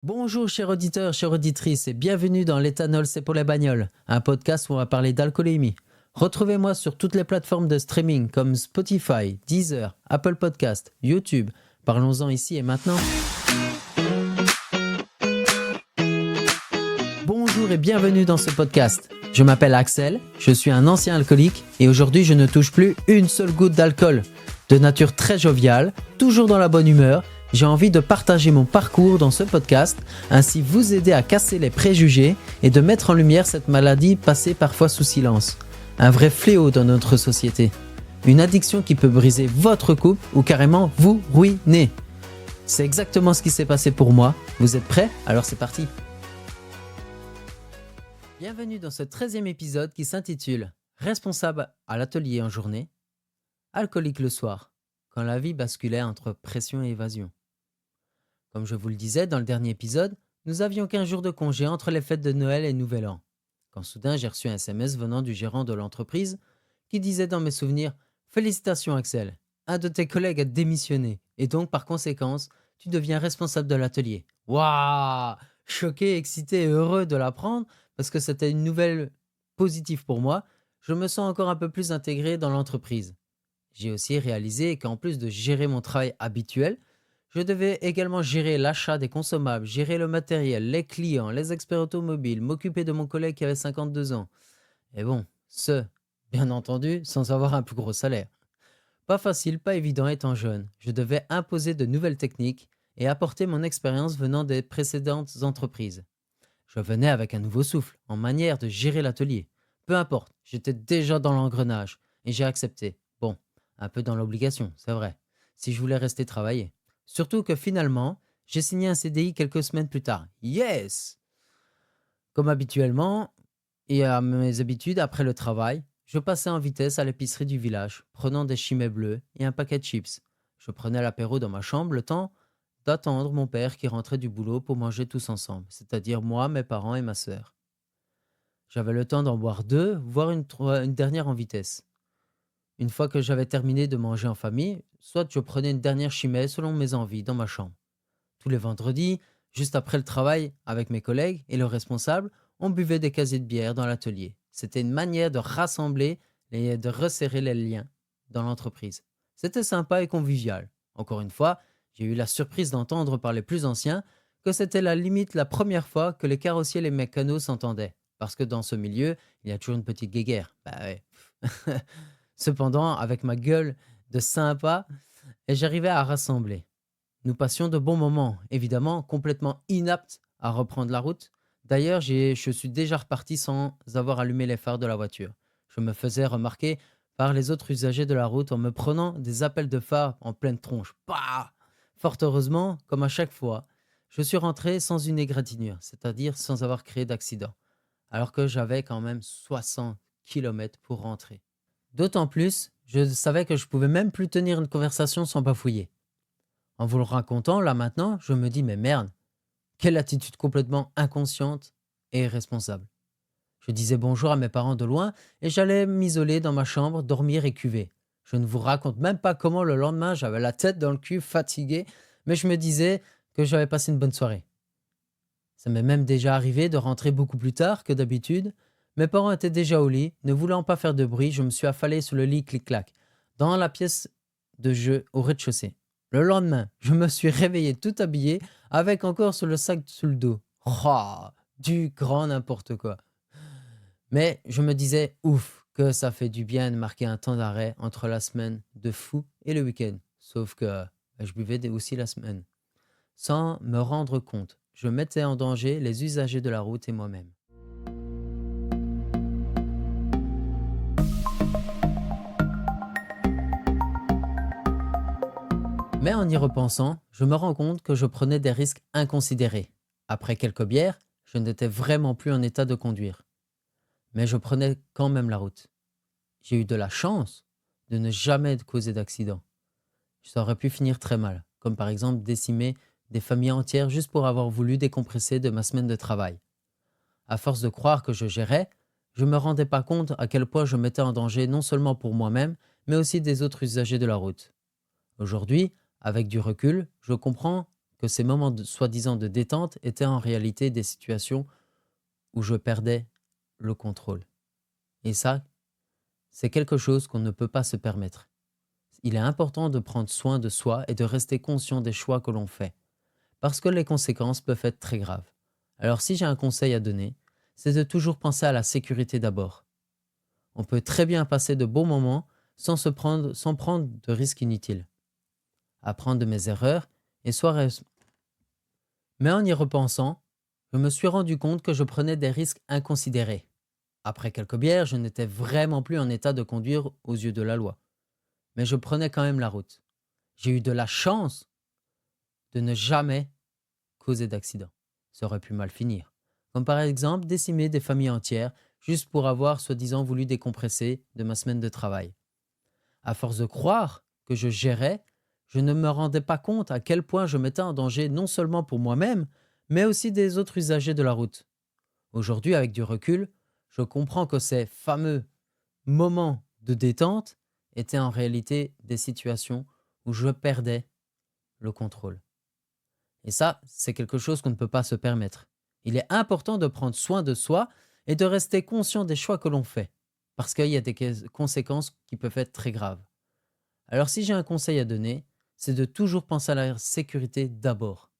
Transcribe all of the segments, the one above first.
Bonjour chers auditeurs, chères auditrices et bienvenue dans L'éthanol c'est pour les bagnoles, un podcast où on va parler d'alcoolémie. Retrouvez-moi sur toutes les plateformes de streaming comme Spotify, Deezer, Apple Podcast, YouTube. Parlons-en ici et maintenant. Bonjour et bienvenue dans ce podcast. Je m'appelle Axel, je suis un ancien alcoolique et aujourd'hui je ne touche plus une seule goutte d'alcool. De nature très joviale, toujours dans la bonne humeur, j'ai envie de partager mon parcours dans ce podcast, ainsi vous aider à casser les préjugés et de mettre en lumière cette maladie passée parfois sous silence. Un vrai fléau dans notre société. Une addiction qui peut briser votre couple ou carrément vous ruiner. C'est exactement ce qui s'est passé pour moi. Vous êtes prêts? Alors c'est parti. Bienvenue dans ce 13e épisode qui s'intitule « Responsable à l'atelier en journée, alcoolique le soir, quand la vie basculait entre pression et évasion ». Comme je vous le disais dans le dernier épisode, nous avions 15 jours de congé entre les fêtes de Noël et Nouvel An. Quand soudain j'ai reçu un SMS venant du gérant de l'entreprise qui disait dans mes souvenirs « Félicitations Axel, un de tes collègues a démissionné et donc par conséquence, tu deviens responsable de l'atelier. » Waouh! Choqué, excité et heureux de l'apprendre parce que c'était une nouvelle positive pour moi, je me sens encore un peu plus intégré dans l'entreprise. J'ai aussi réalisé qu'en plus de gérer mon travail habituel, je devais également gérer l'achat des consommables, gérer le matériel, les clients, les experts automobiles, m'occuper de mon collègue qui avait 52 ans. Et bon, bien entendu, sans avoir un plus gros salaire. Pas facile, pas évident étant jeune. Je devais imposer de nouvelles techniques et apporter mon expérience venant des précédentes entreprises. Je venais avec un nouveau souffle, en manière de gérer l'atelier. Peu importe, j'étais déjà dans l'engrenage et j'ai accepté. Bon, un peu dans l'obligation, c'est vrai, si je voulais rester travailler. Surtout que finalement, j'ai signé un CDI quelques semaines plus tard. Yes! Comme habituellement, et à mes habitudes après le travail, je passais en vitesse à l'épicerie du village, prenant des chimets bleus et un paquet de chips. Je prenais l'apéro dans ma chambre le temps d'attendre mon père qui rentrait du boulot pour manger tous ensemble, c'est-à-dire moi, mes parents et ma sœur. J'avais le temps d'en boire deux, voire une dernière en vitesse. Une fois que j'avais terminé de manger en famille, soit je prenais une dernière chimée selon mes envies dans ma chambre. Tous les vendredis, juste après le travail, avec mes collègues et le responsable, on buvait des casiers de bière dans l'atelier. C'était une manière de rassembler et de resserrer les liens dans l'entreprise. C'était sympa et convivial. Encore une fois, j'ai eu la surprise d'entendre par les plus anciens que c'était la limite la première fois que les carrossiers et les mécanos s'entendaient. Parce que dans ce milieu, il y a toujours une petite guéguerre. Bah ouais. Cependant, avec ma gueule de sympa, j'arrivais à rassembler. Nous passions de bons moments, évidemment complètement inaptes à reprendre la route. D'ailleurs, je suis déjà reparti sans avoir allumé les phares de la voiture. Je me faisais remarquer par les autres usagers de la route en me prenant des appels de phare en pleine tronche. Bah! Fort heureusement, comme à chaque fois, je suis rentré sans une égratignure, c'est-à-dire sans avoir créé d'accident, alors que j'avais quand même 60 kilomètres pour rentrer. D'autant plus, je savais que je pouvais même plus tenir une conversation sans bafouiller. En vous le racontant, là maintenant, je me dis, mais merde, quelle attitude complètement inconsciente et irresponsable. Je disais bonjour à mes parents de loin et j'allais m'isoler dans ma chambre, dormir et cuver. Je ne vous raconte même pas comment le lendemain j'avais la tête dans le cul, fatigué, mais je me disais que j'avais passé une bonne soirée. Ça m'est même déjà arrivé de rentrer beaucoup plus tard que d'habitude. Mes parents étaient déjà au lit, ne voulant pas faire de bruit, je me suis affalé sous le lit clic-clac, dans la pièce de jeu au rez-de-chaussée. Le lendemain, je me suis réveillé tout habillé, avec encore le sac sous le dos. Oh, du grand n'importe quoi. Mais je me disais, ouf, que ça fait du bien de marquer un temps d'arrêt entre la semaine de fou et le week-end. Sauf que je buvais aussi la semaine. Sans me rendre compte, je mettais en danger les usagers de la route et moi-même. Mais en y repensant, je me rends compte que je prenais des risques inconsidérés. Après quelques bières, je n'étais vraiment plus en état de conduire. Mais je prenais quand même la route. J'ai eu de la chance de ne jamais causer d'accident. Ça aurait pu finir très mal, comme par exemple décimer des familles entières juste pour avoir voulu décompresser de ma semaine de travail. À force de croire que je gérais, je ne me rendais pas compte à quel point je mettais en danger non seulement pour moi-même, mais aussi des autres usagers de la route. Aujourd'hui, avec du recul, je comprends que ces moments soi-disant de détente étaient en réalité des situations où je perdais le contrôle. Et ça, c'est quelque chose qu'on ne peut pas se permettre. Il est important de prendre soin de soi et de rester conscient des choix que l'on fait, parce que les conséquences peuvent être très graves. Alors si j'ai un conseil à donner, c'est de toujours penser à la sécurité d'abord. On peut très bien passer de beaux moments sans prendre de risques inutiles. Apprendre de mes erreurs et mais en y repensant, je me suis rendu compte que je prenais des risques inconsidérés. Après quelques bières, je n'étais vraiment plus en état de conduire aux yeux de la loi. Mais je prenais quand même la route. J'ai eu de la chance de ne jamais causer d'accident. Ça aurait pu mal finir. Comme par exemple décimer des familles entières juste pour avoir soi-disant voulu décompresser de ma semaine de travail. À force de croire que je gérais, je ne me rendais pas compte à quel point je mettais en danger non seulement pour moi-même, mais aussi des autres usagers de la route. Aujourd'hui, avec du recul, je comprends que ces fameux moments de détente étaient en réalité des situations où je perdais le contrôle. Et ça, c'est quelque chose qu'on ne peut pas se permettre. Il est important de prendre soin de soi et de rester conscient des choix que l'on fait, parce qu'il y a des conséquences qui peuvent être très graves. Alors si j'ai un conseil à donner, c'est de toujours penser à la sécurité d'abord.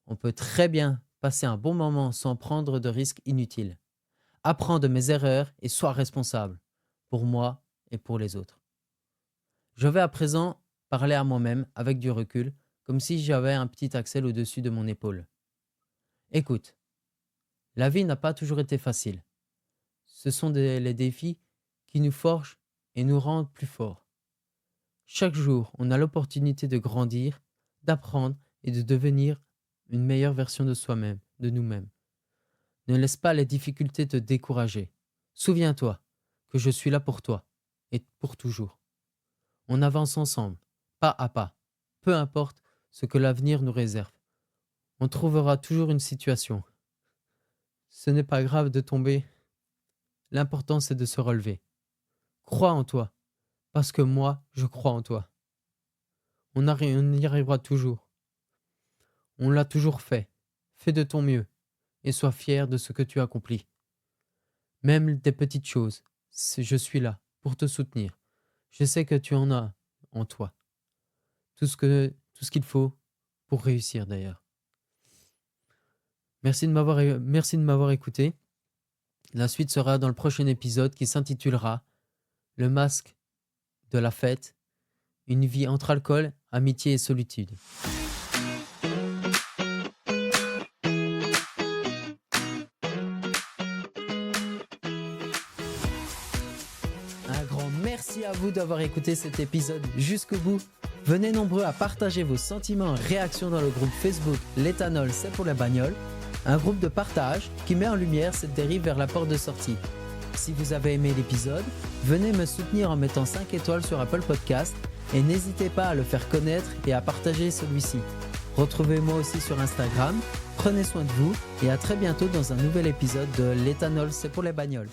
On peut très bien passer un bon moment sans prendre de risques inutiles. Apprends de mes erreurs et sois responsable, pour moi et pour les autres. Je vais à présent parler à moi-même avec du recul, comme si j'avais un petit Axel au-dessus de mon épaule. Écoute, la vie n'a pas toujours été facile. Ce sont les défis qui nous forgent et nous rendent plus forts. Chaque jour, on a l'opportunité de grandir, d'apprendre et de devenir une meilleure version de soi-même, de nous-mêmes. Ne laisse pas les difficultés te décourager. Souviens-toi que je suis là pour toi et pour toujours. On avance ensemble, pas à pas, peu importe ce que l'avenir nous réserve. On trouvera toujours une situation. Ce n'est pas grave de tomber. L'important, c'est de se relever. Crois en toi, parce que moi, je crois en toi. On y arrivera toujours. On l'a toujours fait. Fais de ton mieux et sois fier de ce que tu accomplis. Même des petites choses, je suis là pour te soutenir. Je sais que tu en as en toi. Tout ce qu'il faut pour réussir d'ailleurs. Merci de m'avoir écouté. La suite sera dans le prochain épisode qui s'intitulera Le masque de la fête, une vie entre alcool, amitié et solitude. Un grand merci à vous d'avoir écouté cet épisode jusqu'au bout. Venez nombreux à partager vos sentiments et réactions dans le groupe Facebook L'éthanol, c'est pour la bagnole, un groupe de partage qui met en lumière cette dérive vers la porte de sortie. Si vous avez aimé l'épisode, venez me soutenir en mettant 5 étoiles sur Apple Podcast et n'hésitez pas à le faire connaître et à partager celui-ci. Retrouvez-moi aussi sur Instagram, prenez soin de vous et à très bientôt dans un nouvel épisode de L'éthanol, c'est pour les bagnoles.